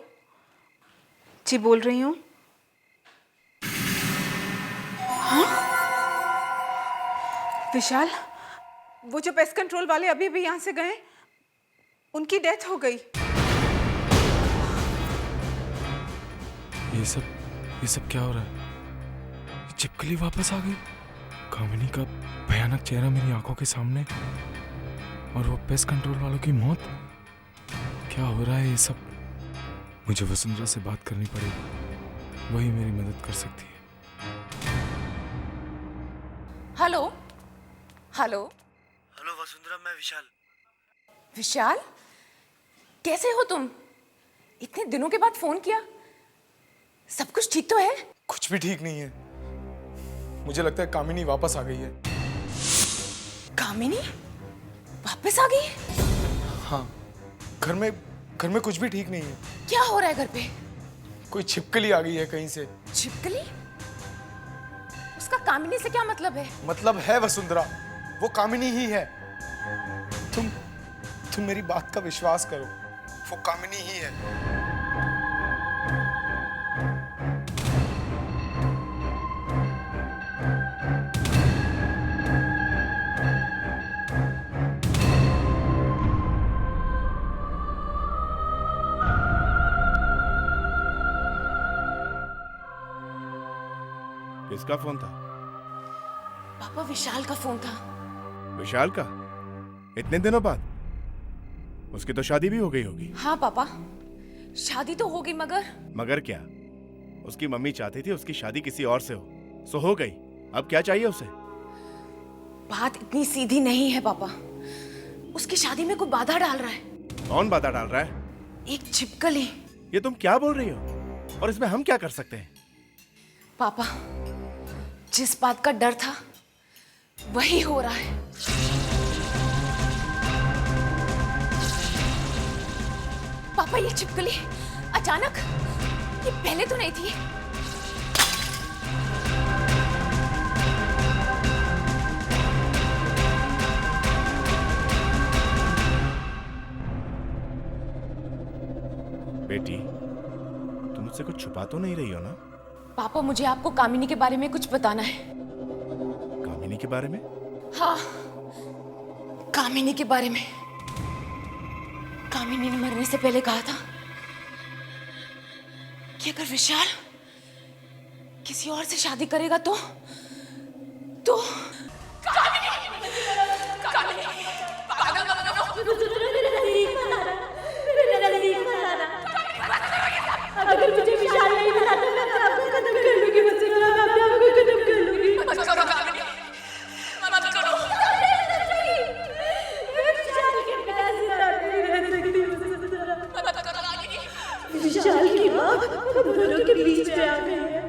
जी, बोल रही हूँ। हाँ? विशाल, वो जो पेस्ट कंट्रोल वाले अभी भी यहाँ से गए, उनकी डेथ हो गई। ये सब क्या हो रहा है? ये चिपकली वापस आ गई। कामिनी का भयानक चेहरा मेरी आंखों के सामने और वो पेस्ट कंट्रोल वालों की मौत। क्या हो रहा है ये सब? मुझे वसुंधरा से बात करनी पड़ेगी, वही मेरी मदद कर सकती है। हेलो हेलो हेलो वसुंधरा, मैं विशाल। विशाल, कैसे हो तुम? इतने दिनों के बाद फोन किया। सब कुछ ठीक तो है? कुछ भी ठीक नहीं है। मुझे लगता है कामिनी वापस आ गई है। कामिनी वापस आ गई? हाँ, घर में कुछ भी ठीक नहीं है। क्या हो रहा है घर पे? कोई छिपकली आ गई है कहीं से। छिपकली? उसका कामिनी से क्या मतलब है? मतलब है वसुंधरा, वो कामिनी ही है। तुम मेरी बात का विश्वास करो, वो कामिनी ही है। किसका फोन था? पापा, विशाल का फोन था। विशाल का? इतने दिनों बाद? उसकी तो शादी भी हो गई होगी। हाँ पापा, शादी तो हो गई, मगर क्या? उसकी मम्मी चाहती थी उसकी शादी किसी और से हो, सो हो गई। अब क्या चाहिए उसे? बात इतनी सीधी नहीं है पापा। उसकी शादी में कोई बाधा डाल रहा है। कौन बाधा डाल रहा है? एक छिपकली। ये तुम क्या बोल रही हो? और इसमें हम क्या कर सकते हैं? पापा, जिस बात का डर था वही हो रहा है। पापा, ये छिपकली अचानक, ये पहले तो नहीं थी। बेटी, तुम मुझसे कुछ छुपा तो नहीं रही हो ना? पापा, मुझे आपको कामिनी के बारे में कुछ बताना है। कामिनी के बारे में? हाँ, कामिनी के बारे में। कामिनी ने मरने से पहले कहा था कि अगर विशाल किसी और से शादी करेगा तो अगर मुझे विशाल नहीं मिला तो मैं आपको खत्म कर लूंगी। वसुंधरा, मैं आपको खत्म कर लूंगी। मत करो कामिनी, मत करो। मैं विशाल के बिना जिंदा नहीं रह सकती वसुंधरा। मत करो कामिनी। विशाल की माँ हम दोनों के बीच में आ गई है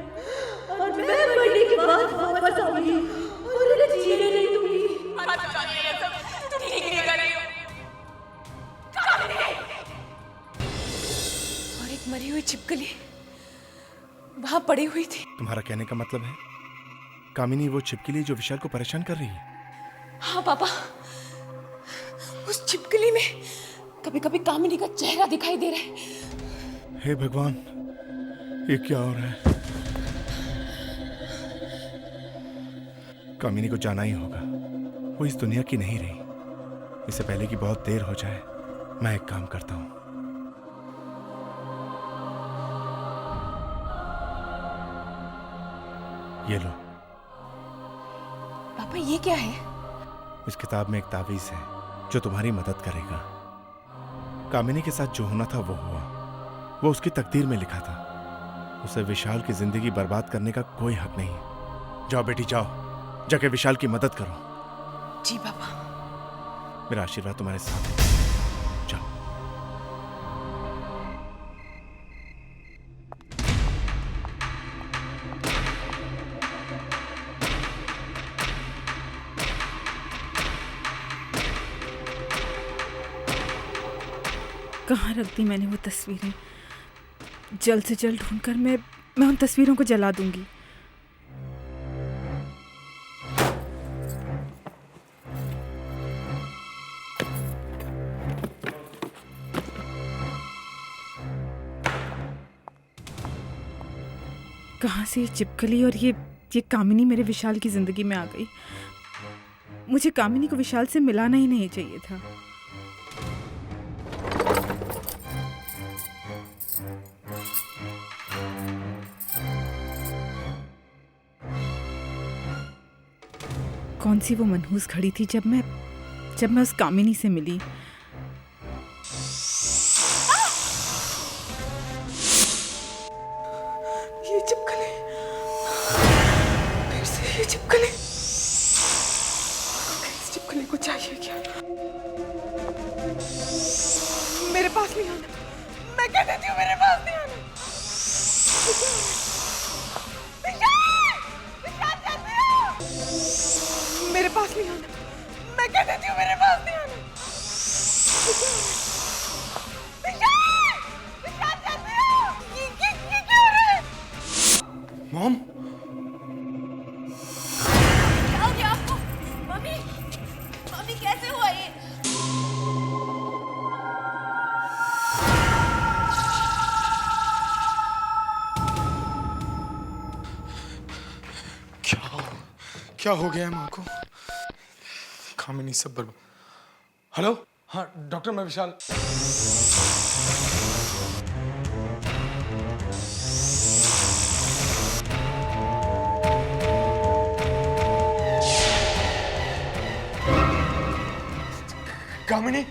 और मैं मरने के बाद वापस आऊंगी और उन्हें जीने नहीं दूंगी। मत करो, ये सब ठीक नहीं कर रही हो कामिनी। और एक मरी हुई छिपकली वहां पड़ी हुई थी। तुम्हारा कहने का मतलब है कामिनी वो छिपकली जो विशाल को परेशान कर रही है? हाँ पापा, उस छिपकली में कभी कभी कामिनी का चेहरा दिखाई दे रहा है। हे भगवान, ये क्या हो रहा है? कामिनी को जाना ही होगा, वो इस दुनिया की नहीं रही। इससे पहले कि बहुत देर हो जाए, मैं एक काम करता हूं। ये लो। पापा ये क्या है? इस किताब में एक तावीज है जो तुम्हारी मदद करेगा। कामिनी के साथ जो होना था वो हुआ, वो उसकी तकदीर में लिखा था। उसे विशाल की जिंदगी बर्बाद करने का कोई हक नहीं। जाओ बेटी जाओ, जाके विशाल की मदद करो। जी पापा। मेरा आशीर्वाद तुम्हारे साथ है। जाओ। कहाँ रख दी मैंने वो तस्वीरें? जल्द से जल्द ढूंढकर मैं उन तस्वीरों को जला दूंगी। कहाँ से ये चिपकली और ये कामिनी मेरे विशाल की जिंदगी में आ गई? मुझे कामिनी को विशाल से मिलाना ही नहीं चाहिए था। कौन सी वो मनहूस घड़ी थी जब मैं उस कामिनी से मिली। ये चिपकली, फिर से ये चिपकली। इस चिपकली को चाहिए क्या? मेरे पास नहीं आना, मैं कह देती हूँ मेरे पास नहीं आना। मेरे पास नहीं आना, मैं कह देती हूँ मेरे पास नहीं आना। ये क्या हो रहा है? मॉम, क्या हो गया आपको? मम्मी, मम्मी कैसे हुआ ये? क्या हो गया है माँ को? कामिनी सब बर्बाद। हेलो, हाँ डॉक्टर, मैं विशाल। कामिनी,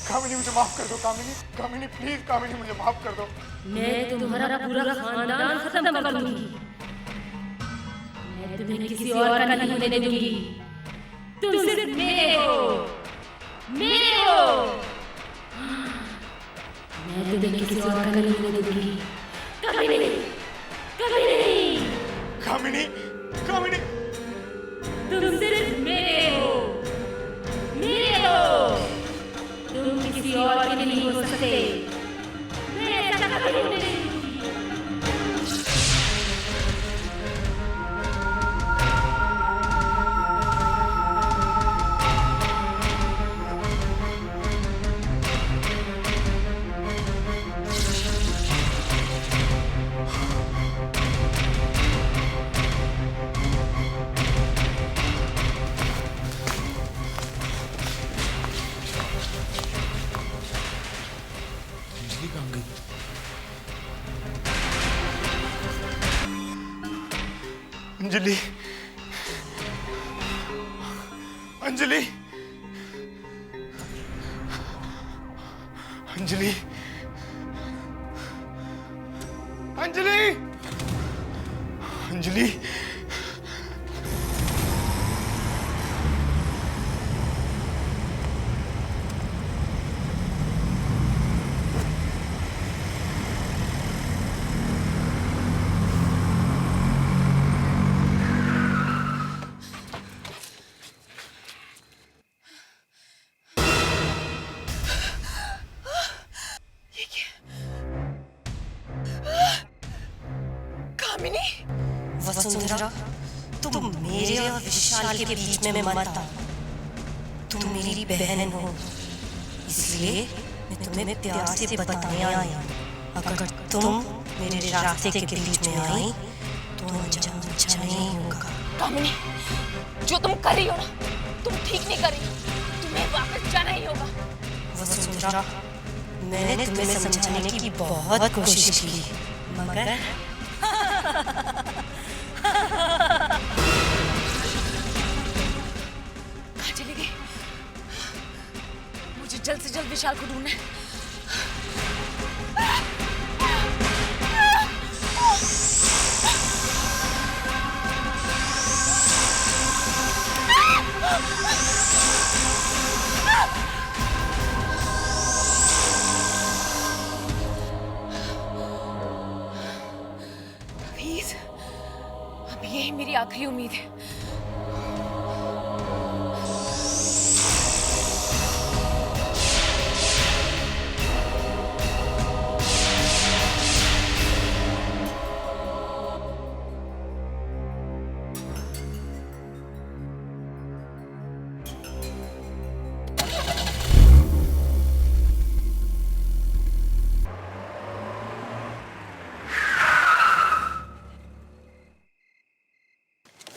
कामिनी मुझे माफ कर दो। कामिनी, कामिनी प्लीज, कामिनी मुझे माफ कर दो। मैं तुम्हारा पूरा खानदान खत्म कर दूंगी। मैं तुम्हें किसी और का नहीं होने दूंगी। तुम सिर्फ मेरे हो, मेरे हो। मैं तुम्हें किसी और का नहीं होने दूंगी। कभी नहीं, कभी नहीं। कामिनी, कामिनी, तुम सिर्फ मेरे हो, मेरे हो। तुम किसी और के नहीं हो सकते। मैं ऐसा कभी नहीं करूंगी। अंजलि, अंजलि, अंजलि, अंजलि, अंजलि। वसुंधरा, तुम मेरे और विशाल के बीच में मत आओ। तुम मेरी बहन हो, इसलिए मैं तुम्हें प्यार से बताने आई हूँ। अगर तुम मेरे रास्ते के बीच में आई तो अंजाम अच्छा नहीं होगा। कामिनी, जो तुम कर रही हो ना, तुम ठीक नहीं कर रही हो। तुम्हें वापस जाना ही होगा। वसुंधरा, मैंने तुम्हें समझाने की बहुत कोशिश की, मगर कहाँ चली गई? मुझे जल्द से जल्द विशाल को ढूंढना है। प्लीज, अब यही मेरी आखिरी उम्मीद है।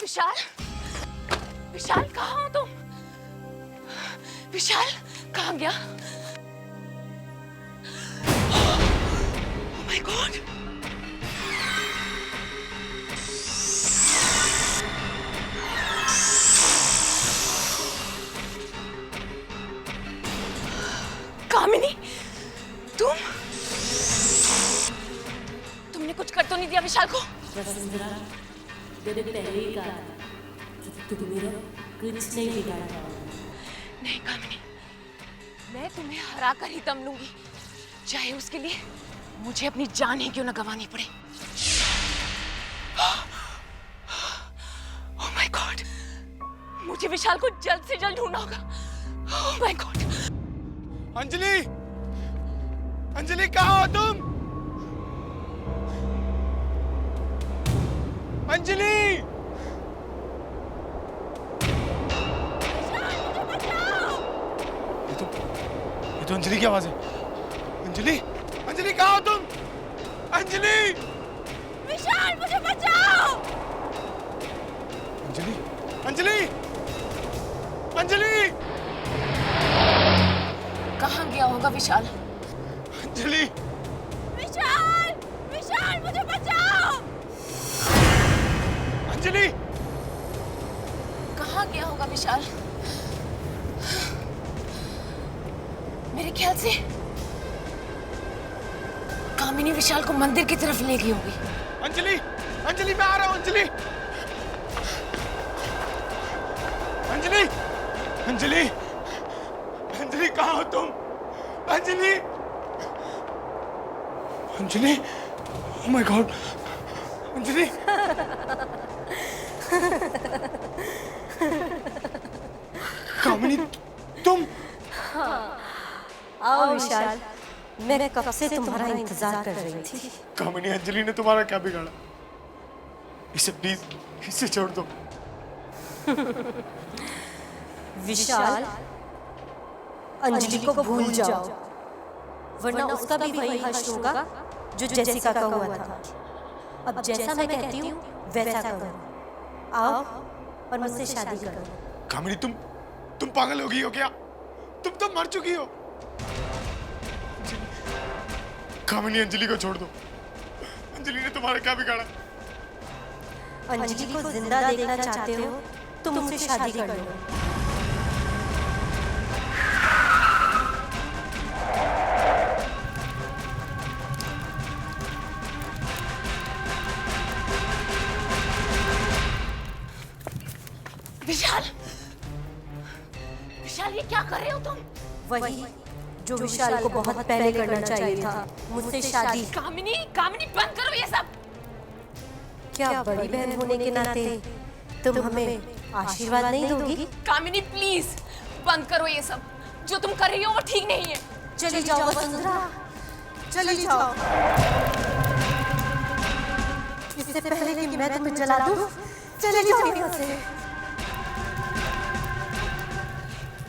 विशाल, विशाल कहाँ हो तुम? विशाल कहाँ गया? Oh my God! कामिनी, तुमने कुछ कर तो नहीं दिया विशाल को? मैंने पहले ही कहा कि तुम मेरा कुछ नहीं बिगाड़ पाओगे। नहीं कामिनी, मैं तुम्हें हरा कर ही दम लूंगी, चाहे उसके लिए मुझे अपनी जान ही क्यों न गंवानी पड़े। Oh my God! मुझे विशाल को जल्द से जल्द ढूंढना होगा। Oh my God! Anjali, Anjali कहाँ हो तुम? अंजलि! ये तो अंजलि की आवाज है। अंजलि, अंजलि कहाँ हो तुम? अंजलि! विशाल मुझे बचाओ! अंजलि, अंजलि, अंजलि! कहाँ गया होगा विशाल? अंजलि! विशाल, विशाल मुझे बचाओ! अंजलि! कहाँ गया होगा विशाल? मेरे ख्याल से कामिनी विशाल को मंदिर की तरफ ले गई होगी। अंजलि, अंजलि मैं आ रहा हूँ। अंजलि, अंजलि, अंजलि, अंजलि कहाँ हो तुम? Anjali, Anjali, oh my God, Anjali! कामिनी, तुम? आओ विशाल, मैं कब से तुम्हारा इंतजार कर रही थी। कामिनी, अंजलि ने तुम्हारा क्या बिगाड़ा? इसे प्लीज, इसे छोड़ दो। विशाल, अंजलि को भूल जाओ, वरना उसका भी वही हश्र होगा जो जेसिका का हुआ था। अब जैसा मैं कहती हूँ वैसा करो। आओ और मुझसे शादी करो। कामिनी, तुम पागल हो गई हो क्या? तुम तो मर चुकी हो। कामिनी, अंजलि को छोड़ दो। अंजलि ने तुम्हारा क्या बिगाड़ा? अंजलि को जिंदा देखना चाहते हो तो मुझसे शादी कर लो। विशाल, विशाल ये क्या कर रहे हो तुम? वही जो विशाल को बहुत पहले करना चाहिए था, मुझसे शादी। कामिनी, कामिनी बंद करो ये सब। क्या बड़ी बहन होने के नाते तुम हमें आशीर्वाद नहीं दोगी? कामिनी प्लीज बंद करो ये सब। जो तुम कर रही हो वो ठीक नहीं है। चली जाओ वसुंधरा, चली जाओ। इससे पहले कि मैं तुम्हें जला दूं, चले जाओ यहाँ से।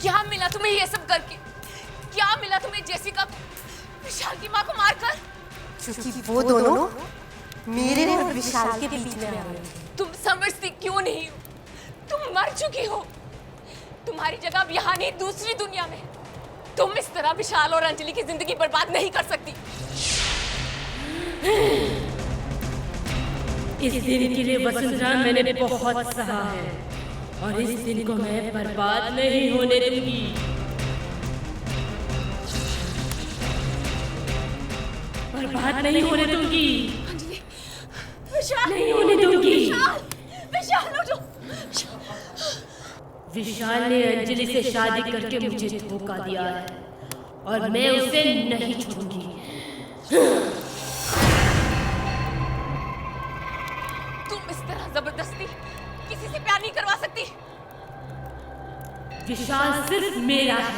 क्या मिला तुम्हें ये सब करके? क्या मिला तुम्हें जेसिका विशाल की माँ को मारकर? क्योंकि वो दोनों मेरे और विशाल के बीच में आ गए। तुम समझती क्यों नहीं हो? तुम मर चुकी हो। तुम्हारी जगह अब यहाँ नहीं, दूसरी दुनिया में। तुम इस तरह विशाल और अंजलि की जिंदगी बर्बाद नहीं कर सकती। इस दिन के लिए वसुंधरा मैंने बहुत सहा है और इस दिन को मैं बर्बाद नहीं होने दूंगी। बर्बाद नहीं होने दूंगी। विशाल नहीं होने दूंगी। विशाल उठो। विशाल ने अंजलि से शादी करके मुझे धोखा दिया है और मैं उसे नहीं छोड़ूंगी। तुम इस तरह जबरदस्ती किसी से प्यार नहीं करवा सकती। विशाल सिर्फ मेरा है,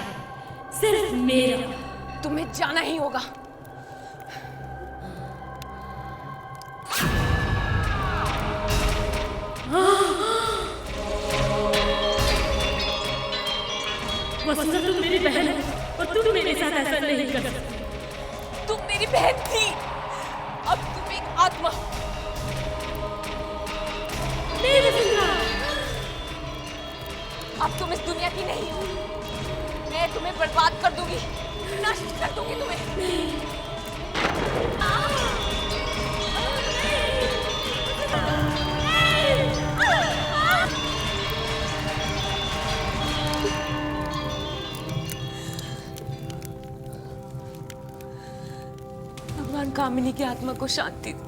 सिर्फ मेरा। तुम्हें जाना ही होगा। वसुंधरा तुम मेरी बहन हो और तुम मेरे साथ ऐसा नहीं कर सकती। तुम मेरी बहन थी, अब तुम एक आत्मा हो। नहीं वसुंधरा, अब तुम इस दुनिया की नहीं हो। मैं तुम्हें बर्बाद कर दूंगी, नष्ट कर दूंगी तुम्हें। भगवान कामिनी की आत्मा को शांति दे।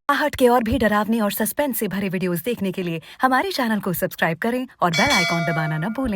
आहट के और भी डरावनी और सस्पेंस से भरे वीडियोस देखने के लिए हमारे चैनल को सब्सक्राइब करें और बेल आइकॉन दबाना न भूलें।